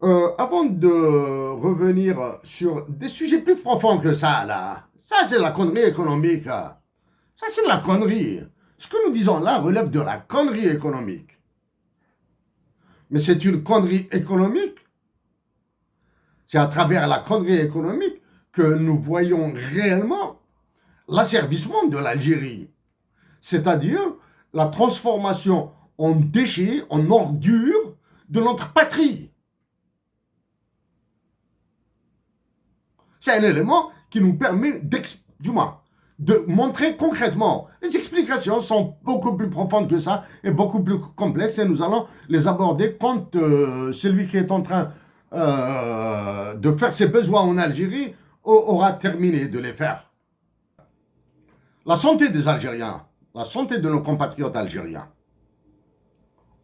Avant de revenir sur des sujets plus profonds que ça, là, ça c'est la connerie économique. Ça c'est de la connerie. Ce que nous disons là relève de la connerie économique. Mais c'est une connerie économique. C'est à travers la connerie économique que nous voyons réellement l'asservissement de l'Algérie. C'est-à-dire la transformation en déchets, en ordures de notre patrie. C'est un élément qui nous permet du moins, de montrer concrètement. Les explications sont beaucoup plus profondes que ça et beaucoup plus complexes et nous allons les aborder quand celui qui est en train de faire ses besoins en Algérie aura terminé de les faire. La santé des Algériens, la santé de nos compatriotes algériens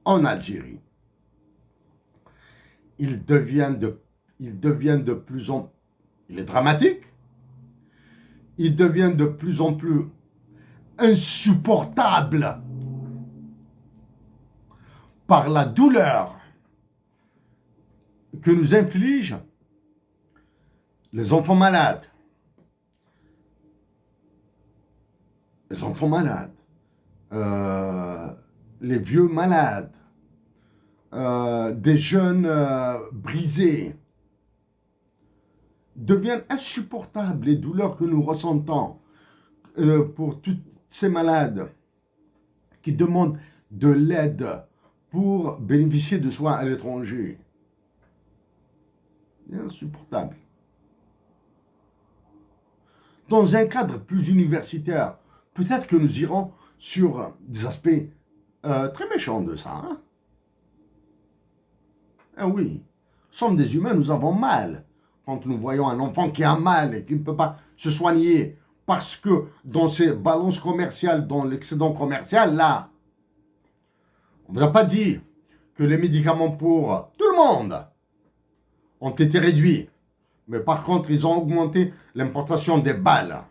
en Algérie, il devient de plus en plus, il est dramatique, il devient de plus en plus insupportable par la douleur que nous infligent les enfants malades. Les enfants malades, les vieux malades, des jeunes brisés, deviennent insupportables les douleurs que nous ressentons pour tous ces malades qui demandent de l'aide pour bénéficier de soins à l'étranger. C'est insupportable. Dans un cadre plus universitaire, peut-être que nous irons sur des aspects très méchants de ça. Hein? Ah oui, nous sommes des humains, nous avons mal. Quand nous voyons un enfant qui a mal et qui ne peut pas se soigner parce que dans ces balances commerciales, dans l'excédent commercial, là, on ne vous a pas dit que les médicaments pour tout le monde ont été réduits. Mais par contre, ils ont augmenté l'importation des balles.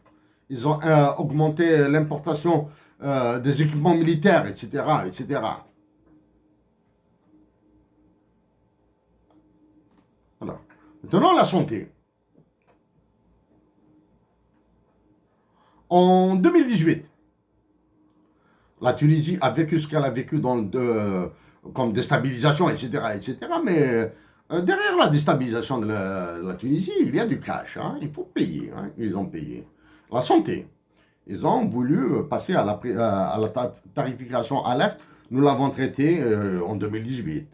Ils ont augmenté l'importation des équipements militaires, etc., etc. Voilà. Maintenant, la santé. En 2018, la Tunisie a vécu ce qu'elle a vécu comme déstabilisation, etc., etc. Mais derrière la déstabilisation de la Tunisie, il y a du cash. Hein. Il faut payer. Hein. Ils ont payé. La santé. Ils ont voulu passer à la tarification alerte. Nous l'avons traité en 2018.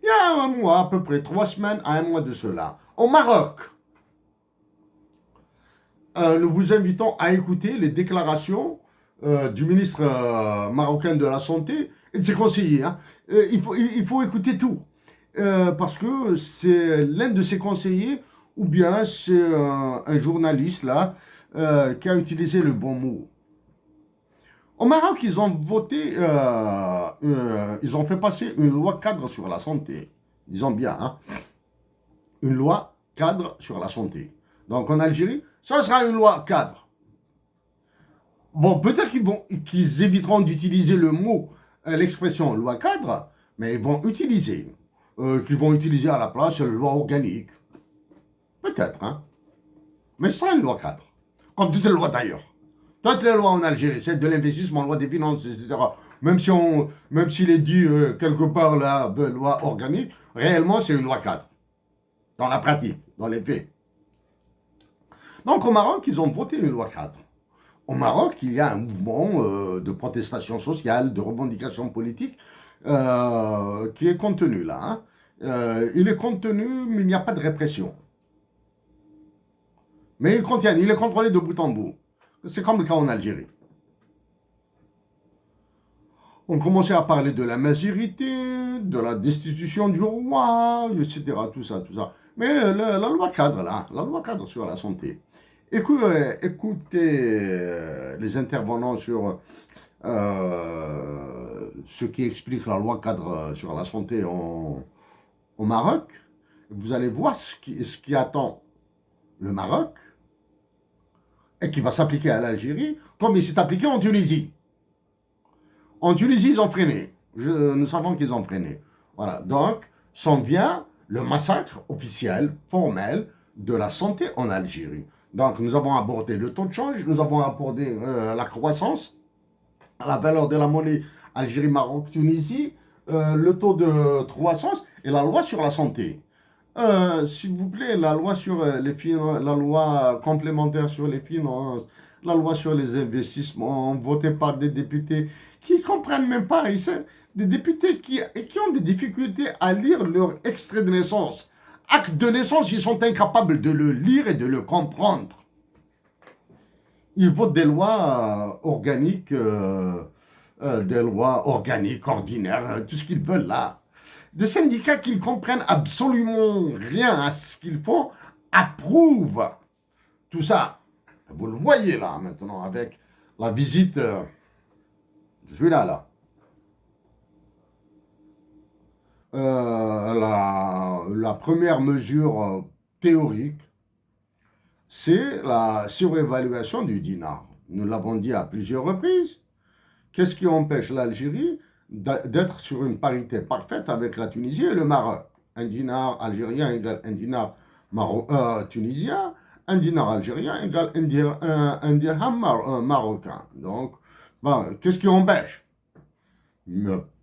Il y a un mois, à peu près 3 semaines à un mois de cela, au Maroc. Nous vous invitons à écouter les déclarations du ministre marocain de la Santé et de ses conseillers. Hein. Il faut écouter tout. Parce que c'est l'un de ses conseillers ou bien c'est un journaliste là qui a utilisé le bon mot. Au Maroc, ils ont voté, ils ont fait passer une loi cadre sur la santé. Disons bien, hein, une loi cadre sur la santé. Donc en Algérie, ça sera une loi cadre. Bon, peut-être qu'ils éviteront d'utiliser le mot, l'expression loi cadre, mais ils vont utiliser, qu'ils vont utiliser à la place la loi organique. Peut-être, hein. Mais ce sera une loi cadre. Comme toutes les lois d'ailleurs. Toutes les lois en Algérie, c'est de l'investissement, loi des finances, etc. Même s'il est dit quelque part là, loi organique, réellement c'est une loi cadre. Dans la pratique, dans les faits. Donc au Maroc, ils ont voté une loi cadre. Au Maroc, il y a un mouvement de protestation sociale, de revendication politique qui est contenu là. Hein. Il est contenu, mais il n'y a pas de répression. Mais il est contrôlé de bout en bout. C'est comme le cas en Algérie. On commençait à parler de la majorité, de la destitution du roi, etc. Tout ça, tout ça. Mais la loi cadre, là, la loi cadre sur la santé. Écoutez les intervenants sur ce qui explique la loi cadre sur la santé au Maroc. Vous allez voir ce qui attend le Maroc et qui va s'appliquer à l'Algérie, comme il s'est appliqué en Tunisie. En Tunisie, ils ont freiné. Nous savons qu'ils ont freiné. Voilà, donc, s'en vient le massacre officiel, formel, de la santé en Algérie. Donc, nous avons abordé le taux de change, nous avons abordé la croissance, la valeur de la monnaie Algérie, Maroc, Tunisie, le taux de croissance et la loi sur la santé. S'il vous plaît, la loi sur les finances, la loi complémentaire sur les finances, la loi sur les investissements, votée par des députés qui ne comprennent même pas, des députés qui ont des difficultés à lire leur extrait de naissance. Acte de naissance, ils sont incapables de le lire et de le comprendre. Ils votent des lois organiques, ordinaires, tout ce qu'ils veulent là. Des syndicats qui ne comprennent absolument rien à ce qu'ils font approuvent tout ça. Vous le voyez là maintenant avec la visite. Je suis là. La première mesure théorique, c'est la surévaluation du dinar. Nous l'avons dit à plusieurs reprises. Qu'est-ce qui empêche l'Algérie d'être sur une parité parfaite avec la Tunisie et le Maroc? Un dinar algérien égale un dinar tunisien, un dinar algérien égale un dirham marocain. Donc, qu'est-ce qui empêche?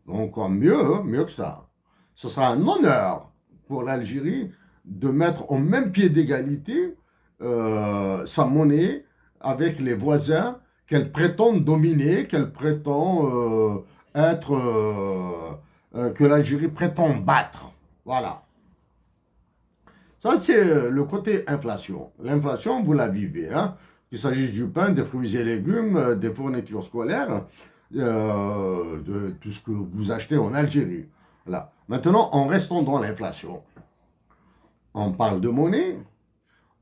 Encore mieux que ça. Ce sera un honneur pour l'Algérie de mettre au même pied d'égalité sa monnaie avec les voisins qu'elle prétend dominer, qu'elle prétend que l'Algérie prétend battre. Voilà. Ça, c'est le côté inflation. L'inflation, vous la vivez, hein. Qu'il s'agisse du pain, des fruits et légumes, des fournitures scolaires, de tout ce que vous achetez en Algérie. Là. Maintenant, en restant dans l'inflation, on parle de monnaie,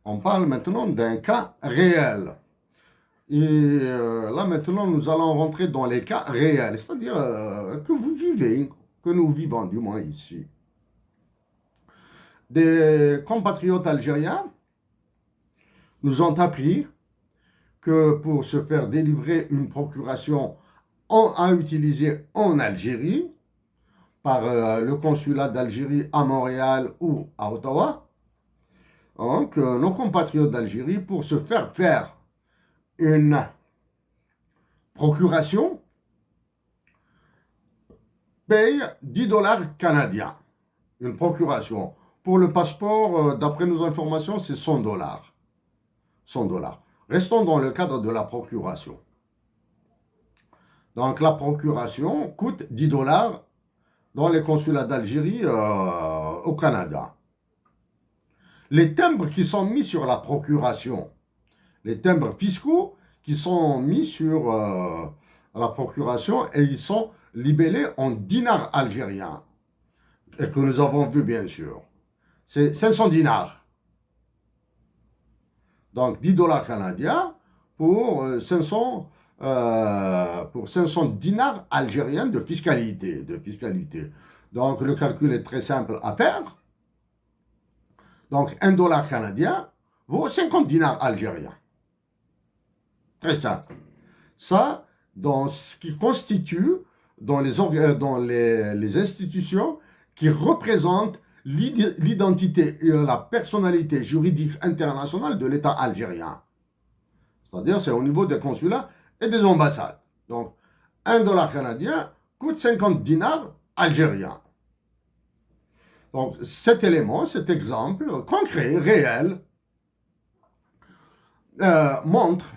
on parle maintenant d'un cas réel. Et là, maintenant, nous allons rentrer dans les cas réels, c'est-à-dire que vous vivez, que nous vivons, du moins ici. Des compatriotes algériens nous ont appris que pour se faire délivrer une procuration à utiliser en Algérie, par le consulat d'Algérie à Montréal ou à Ottawa, donc nos compatriotes d'Algérie, pour se faire une procuration, payent 10 dollars canadiens. Une procuration. Pour le passeport, d'après nos informations, c'est 100 dollars. 100 dollars. Restons dans le cadre de la procuration. Donc la procuration coûte 10 dollars dans les consulats d'Algérie au Canada. Les timbres qui sont mis sur la procuration, les timbres fiscaux qui sont mis sur la procuration et ils sont libellés en dinars algériens et que nous avons vu bien sûr. C'est 500 dinars. Donc 10 dollars canadiens pour 500 dinars algériens de fiscalité. Donc le calcul est très simple à faire. Donc 1 dollar canadien vaut 50 dinars algériens. Très simple. Ça, dans ce qui constitue, dans les institutions qui représentent l'identité et la personnalité juridique internationale de l'État algérien. C'est-à-dire, c'est au niveau des consulats et des ambassades. Donc, 1 dollar canadien coûte 50 dinars algériens. Donc, cet élément, cet exemple concret, réel, montre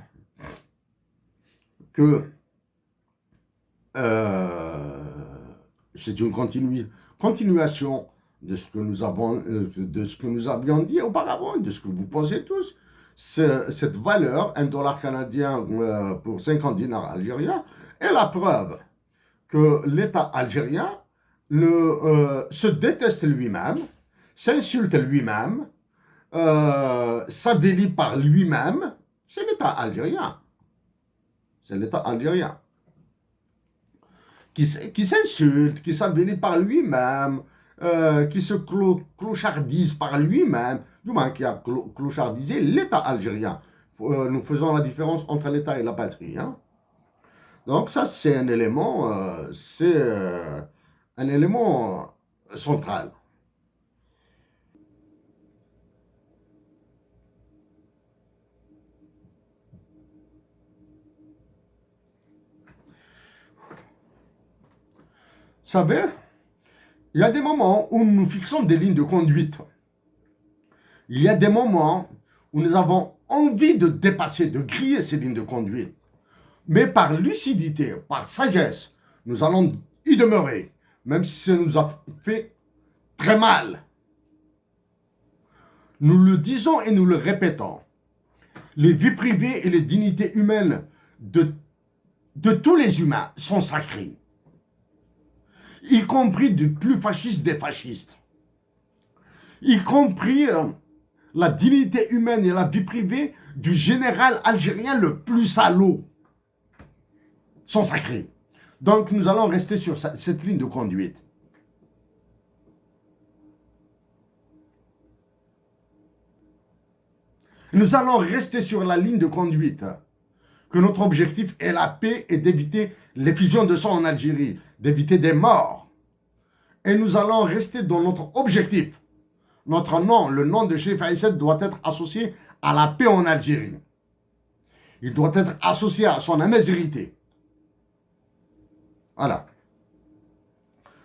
que c'est une continuation de ce que nous avions dit auparavant, de ce que vous pensez tous. Cette valeur, 1 dollar canadien pour 50 dinars algériens, est la preuve que l'État algérien se déteste lui-même, s'insulte lui-même, s'avélit par lui-même. C'est l'État algérien. C'est l'État algérien qui s'insulte, qui s'avélit par lui-même, qui se clochardise par lui-même, du moins qui a clochardisé l'État algérien. Nous faisons la différence entre l'État et la patrie. Hein. Donc ça, c'est un élément centrale. Vous savez, il y a des moments où nous fixons des lignes de conduite. Il y a des moments où nous avons envie de dépasser, de griller ces lignes de conduite. Mais par lucidité, par sagesse, nous allons y demeurer, même si ça nous a fait très mal. Nous le disons et nous le répétons. Les vies privées et les dignités humaines de tous les humains sont sacrées, y compris du plus fasciste des fascistes, y compris la dignité humaine et la vie privée du général algérien le plus salaud sont sacrés. Donc nous allons rester sur cette ligne de conduite. Nous allons rester sur la ligne de conduite. Que notre objectif est la paix et d'éviter l'effusion de sang en Algérie, d'éviter des morts. Et nous allons rester dans notre objectif. Notre nom, le nom de Chérif Aïssed doit être associé à la paix en Algérie. Il doit être associé à son amazérité. Voilà.